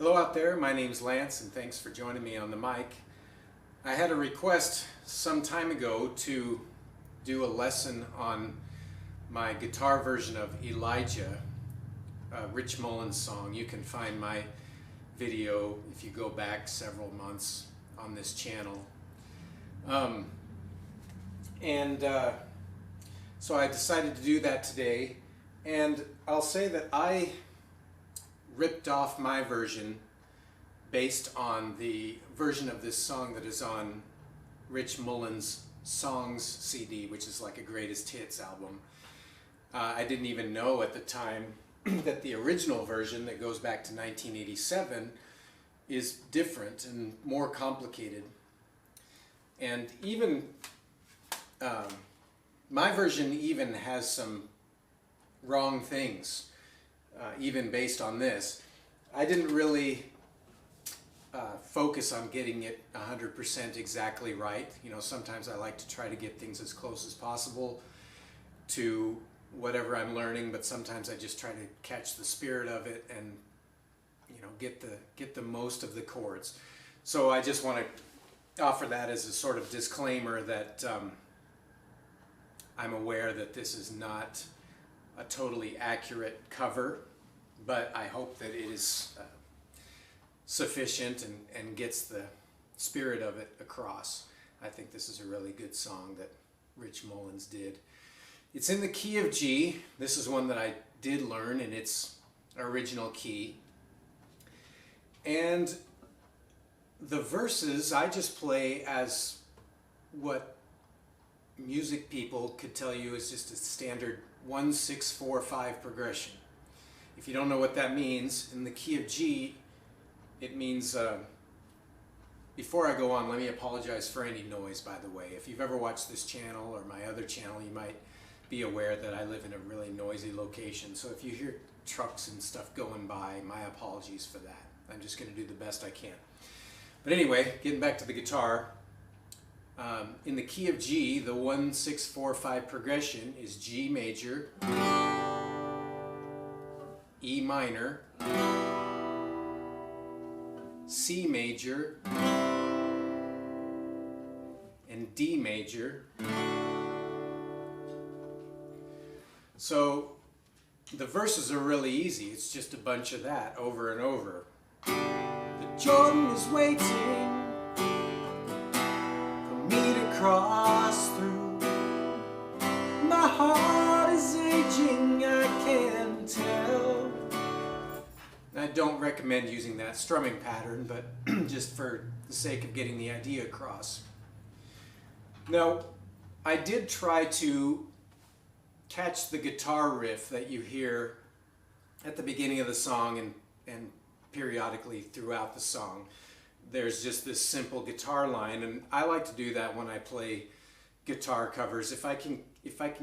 Hello out there, my name's Lance and thanks for joining me on the mic. I had a request some time ago to do a lesson on my guitar version of Elijah, a Rich Mullins song. You can find my video if you go back several months on this channel. So I decided to do that today, and I'll say that I ripped off my version based on the version of this song that is on Rich Mullins' Songs CD, which is like a greatest hits album. I didn't even know at the time that the original version that goes back to 1987 is different and more complicated. And even my version even has some wrong things, even based on this. I didn't really focus on getting it 100% exactly right. You know, sometimes I like to try to get things as close as possible to whatever I'm learning, but sometimes I just try to catch the spirit of it and, you know, get the most of the chords. So I just want to offer that as a sort of disclaimer that I'm aware that this is not a totally accurate cover, but I hope that it is sufficient and gets the spirit of it across. I think this is a really good song that Rich Mullins did. It's in the key of G. This is one that I did learn in its original key. And the verses I just play as what music people could tell you is just a standard 1-6-4-5 progression. If you don't know what that means, in the key of G, it means, before I go on, let me apologize for any noise, by the way. If you've ever watched this channel or my other channel, you might be aware that I live in a really noisy location. So if you hear trucks and stuff going by, my apologies for that. I'm just going to do the best I can. But anyway, getting back to the guitar, in the key of G, the 1-6-4-5 progression is G major, E minor, C major, and D major. So the verses are really easy. It's just a bunch of that over and over. The Jordan is waiting for me to cross through. My heart is aging, I can tell. I don't recommend using that strumming pattern, but just for the sake of getting the idea across. Now, I did try to catch the guitar riff that you hear at the beginning of the song and periodically throughout the song. There's just this simple guitar line, and I like to do that when I play guitar covers. If I can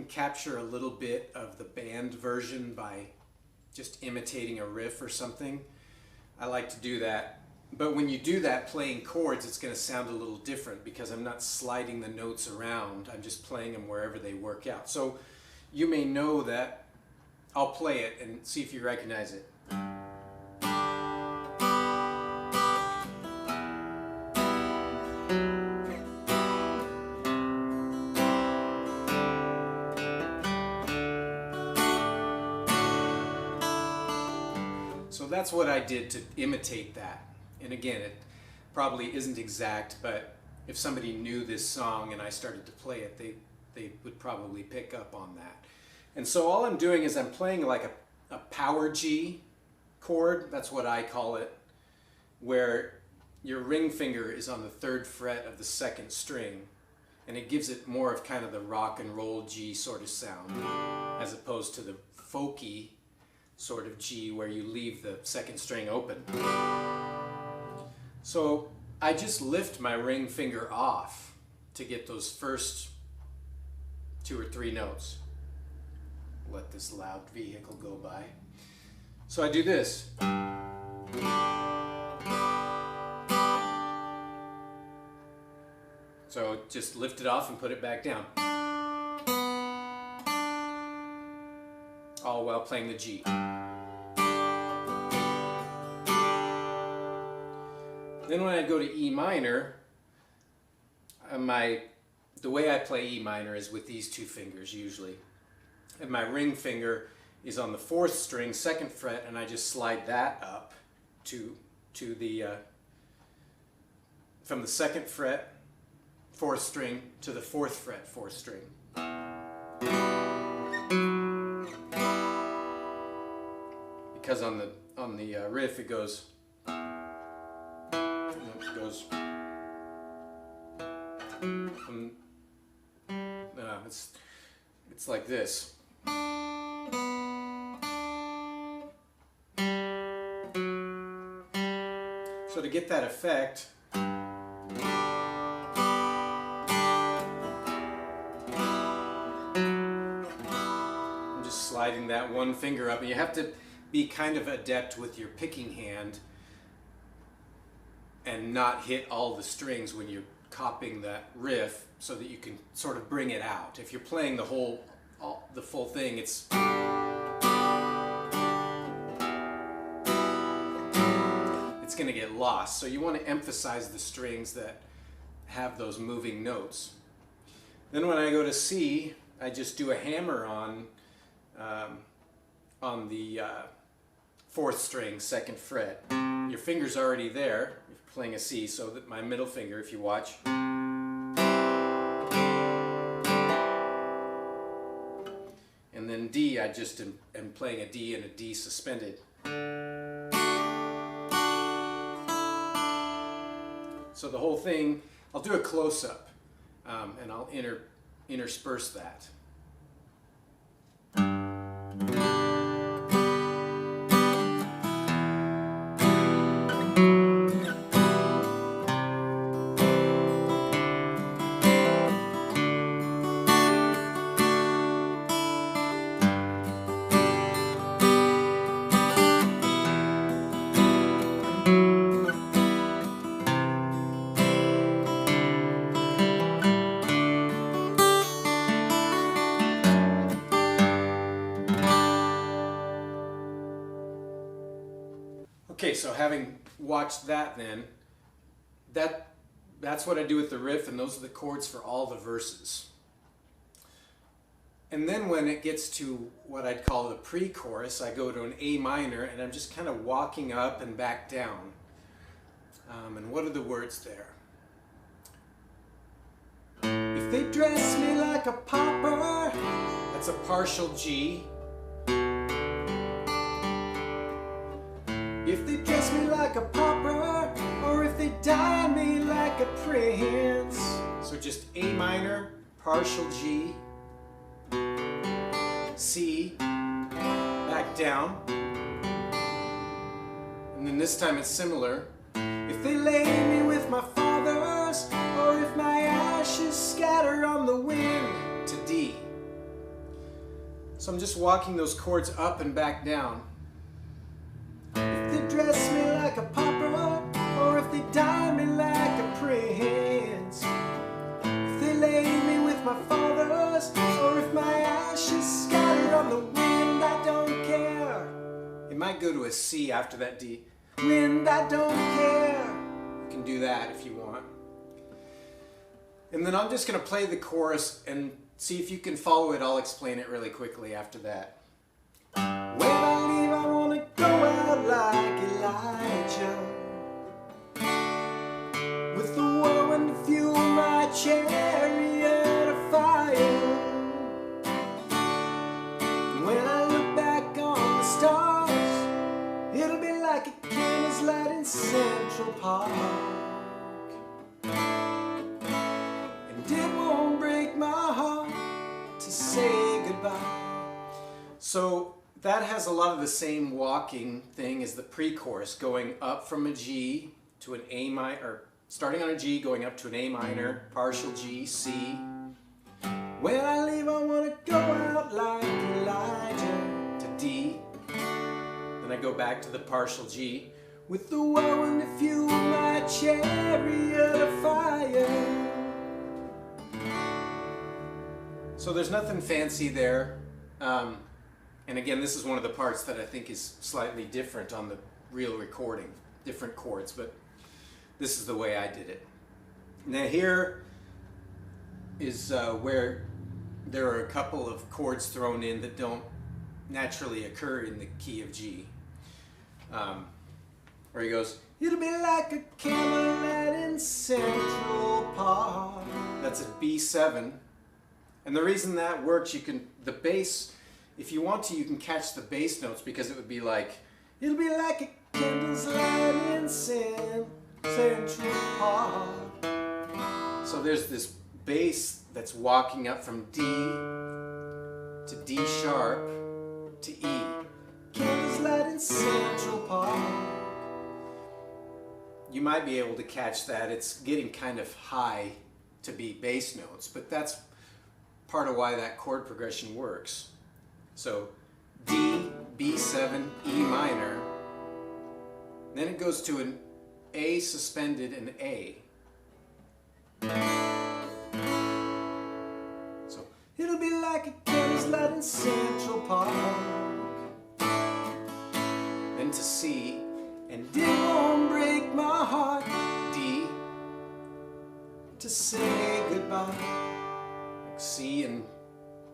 capture a little bit of the band version by just imitating a riff or something, I like to do that. But when you do that playing chords, it's going to sound a little different because I'm not sliding the notes around. I'm just playing them wherever they work out. So you may know that. I'll play it and see if you recognize it. So that's what I did to imitate that. And again, it probably isn't exact, but if somebody knew this song and I started to play it, they would probably pick up on that. And so all I'm doing is I'm playing like a power G chord, that's what I call it, where your ring finger is on the 3rd fret of the 2nd string, and it gives it more of kind of the rock and roll G sort of sound, as opposed to the folky sort of G where you leave the 2nd string open. So I just lift my ring finger off to get those first 2 or 3 notes. Let this loud vehicle go by. So I do this. So just lift it off and put it back down. all while playing the G. Then when I go to E minor, the way I play E minor is with these two fingers usually. And my ring finger is on the 4th string, 2nd fret, and I just slide that up to the, from the 2nd fret, 4th string, to the 4th fret, 4th string. Because on the riff it goes, it's like this. So to get that effect, I'm just sliding that one finger up, and you have to be kind of adept with your picking hand and not hit all the strings when you're copying that riff, so that you can sort of bring it out. If you're playing the full thing, it's going to get lost. So you want to emphasize the strings that have those moving notes. Then when I go to C, I just do a hammer on the 4th string, 2nd fret. Your finger's already there. You're playing a C, so that my middle finger, if you watch, and then D, I just am playing a D and a D suspended. So the whole thing, I'll do a close-up, and I'll intersperse that. Okay, so having watched that then, that's what I do with the riff, and those are the chords for all the verses. And then when it gets to what I'd call the pre-chorus, I go to an A minor, and I'm just kind of walking up and back down. And what are the words there? If they dress me like a pauper, that's a partial G. If they dress me like a pauper, or if they dye me like a prince. So just A minor, partial G, C, back down. And then this time it's similar. If they lay me with my fathers, or if my ashes scatter on the wind, to D. So I'm just walking those chords up and back down. If they dress me like a pauper, or if they dye me like a prince. If they lay me with my fathers, or if my ashes scatter on the wind, I don't care. It might go to a C after that D. Wind, I don't care. You can do that if you want. And then I'm just going to play the chorus and see if you can follow it. I'll explain it really quickly after that. When I leave, I want to go out like Elijah, with the whirlwind to fuel my chariot of fire. When I look back on the stars, it'll be like a candle's light in Central Park. And it won't break my heart to say goodbye. So that has a lot of the same walking thing as the pre-chorus, going up from a G to an A minor, or starting on a G, going up to an A minor, partial G, C. When I leave, I want to go out like Elijah, to D. Then I go back to the partial G, with the whirlwind to fuel my chariot of fire. So there's nothing fancy there. And again, this is one of the parts that I think is slightly different on the real recording, different chords. But this is the way I did it. Now here is where there are a couple of chords thrown in that don't naturally occur in the key of G. Where he goes, it'll be like a camelot in Central Park. That's a B7. And the reason that works, the bass, if you want to, you can catch the bass notes, because it would be like, it'll be like a candle's light in Central Park. So there's this bass that's walking up from D to D sharp to E. Candle's light in Central Park. You might be able to catch that. It's getting kind of high to be bass notes, but that's part of why that chord progression works. So D, B7, E minor, then it goes to an A suspended and A. So it'll be like a candle's light in Central Park. Then to C, and it won't break my heart, D, to say goodbye, like C and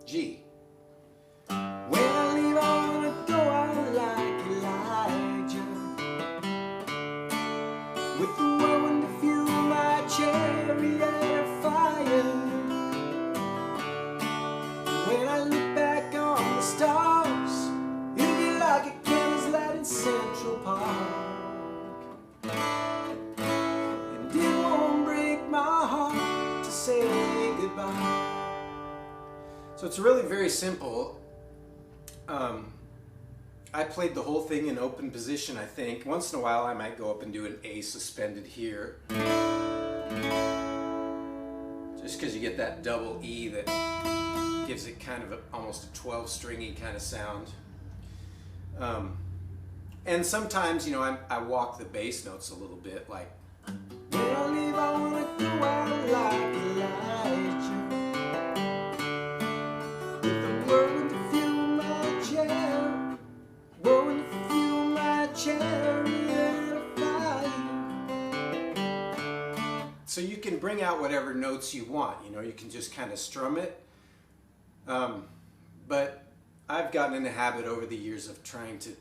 G. When I leave, I wanna go out like Elijah, with the whirlwind to fuel my chariot of fire. When I look back on the stars, it'll be like a candle's light in Central Park. And it won't break my heart to say goodbye. So it's really very simple. I played the whole thing in open position, I think. Once in a while I might go up and do an A suspended here. Just because you get that double E that gives it kind of almost a 12-stringy kind of sound. And sometimes, you know, I walk the bass notes a little bit, like, when I leave, I wanna go out like Elijah, with the whirlwind to fuel my chariot, whirlwind to fuel my chariot of fire. So you can bring out whatever notes you want, you know, you can just kind of strum it. But I've gotten in the habit over the years of trying to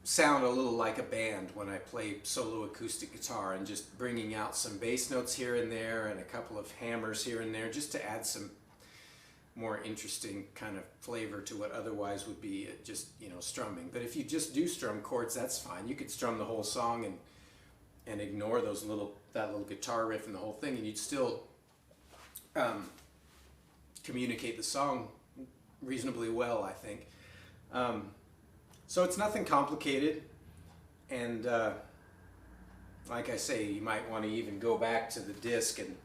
sound a little like a band when I play solo acoustic guitar, and just bringing out some bass notes here and there and a couple of hammers here and there, just to add some more interesting kind of flavor to what otherwise would be just, you know, strumming. But if you just do strum chords, that's fine. You could strum the whole song and ignore that little guitar riff and the whole thing, and you'd still communicate the song reasonably well, I think. So it's nothing complicated, and like I say, you might want to even go back to the disc and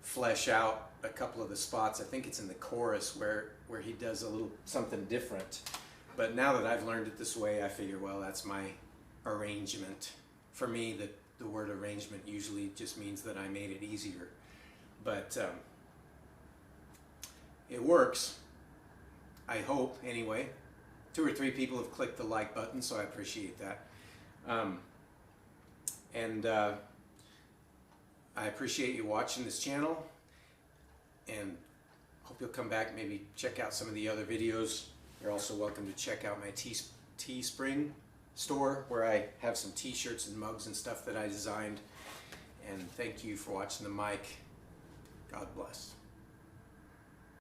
flesh out a couple of the spots. I think it's in the chorus where he does a little something different. But now that I've learned it this way, I figure, well, that's my arrangement. For me, the word arrangement usually just means that I made it easier. But it works, I hope, anyway. 2 or 3 people have clicked the like button, so I appreciate that. I appreciate you watching this channel, and hope you'll come back, maybe check out some of the other videos. You're also welcome to check out my Teespring store, where I have some t-shirts and mugs and stuff that I designed. And thank you for watching the mic.